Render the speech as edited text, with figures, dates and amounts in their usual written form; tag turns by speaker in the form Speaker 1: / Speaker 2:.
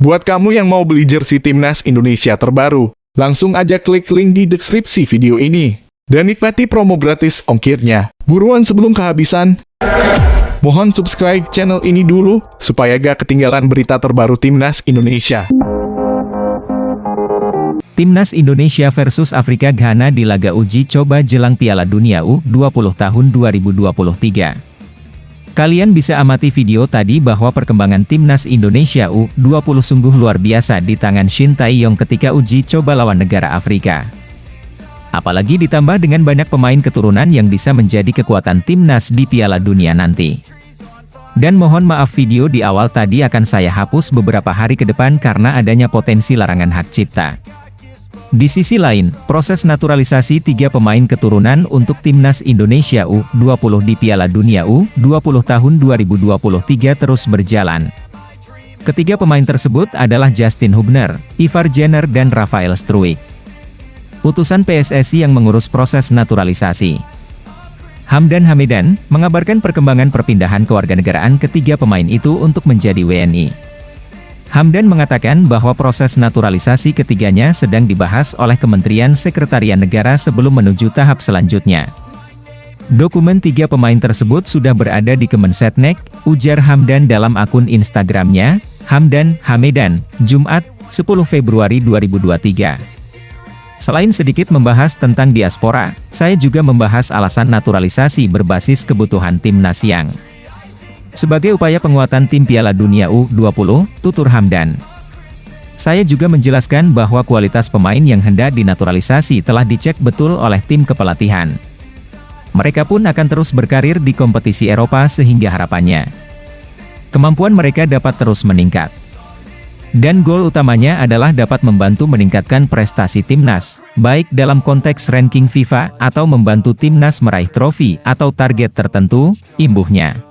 Speaker 1: Buat kamu yang mau beli jersey Timnas Indonesia terbaru, langsung aja klik link di deskripsi video ini. Dan nikmati promo gratis ongkirnya. Buruan sebelum kehabisan. Mohon subscribe channel ini dulu, supaya gak ketinggalan berita terbaru Timnas Indonesia.
Speaker 2: Timnas Indonesia versus Afrika Ghana di laga uji coba jelang Piala Dunia U20 tahun 2023. Kalian bisa amati video tadi bahwa perkembangan Timnas Indonesia U20 sungguh luar biasa di tangan Shin Tae-yong ketika uji coba lawan negara Afrika. Apalagi ditambah dengan banyak pemain keturunan yang bisa menjadi kekuatan Timnas di Piala Dunia nanti. Dan mohon maaf, video di awal tadi akan saya hapus beberapa hari ke depan karena adanya potensi larangan hak cipta. Di sisi lain, proses naturalisasi 3 pemain keturunan untuk Timnas Indonesia U20 di Piala Dunia U20 tahun 2023 terus berjalan. Ketiga pemain tersebut adalah Justin Hubner, Ivar Jenner dan Rafael Struijk. Utusan PSSI yang mengurus proses naturalisasi, Hamdan Hamidan, mengabarkan perkembangan perpindahan kewarganegaraan ketiga pemain itu untuk menjadi WNI. Hamdan mengatakan bahwa proses naturalisasi ketiganya sedang dibahas oleh Kementerian Sekretariat Negara sebelum menuju tahap selanjutnya. Dokumen 3 pemain tersebut sudah berada di Kemensetnek, ujar Hamdan dalam akun Instagramnya, Hamdan Hamidan, Jumat, 10 Februari 2023. Selain sedikit membahas tentang diaspora, saya juga membahas alasan naturalisasi berbasis kebutuhan Timnas yang sebagai upaya penguatan tim Piala Dunia U20, tutur Hamdan. Saya juga menjelaskan bahwa kualitas pemain yang hendak dinaturalisasi telah dicek betul oleh tim kepelatihan. Mereka pun akan terus berkarir di kompetisi Eropa sehingga harapannya kemampuan mereka dapat terus meningkat. Dan goal utamanya adalah dapat membantu meningkatkan prestasi Timnas, baik dalam konteks ranking FIFA atau membantu Timnas meraih trofi atau target tertentu, imbuhnya.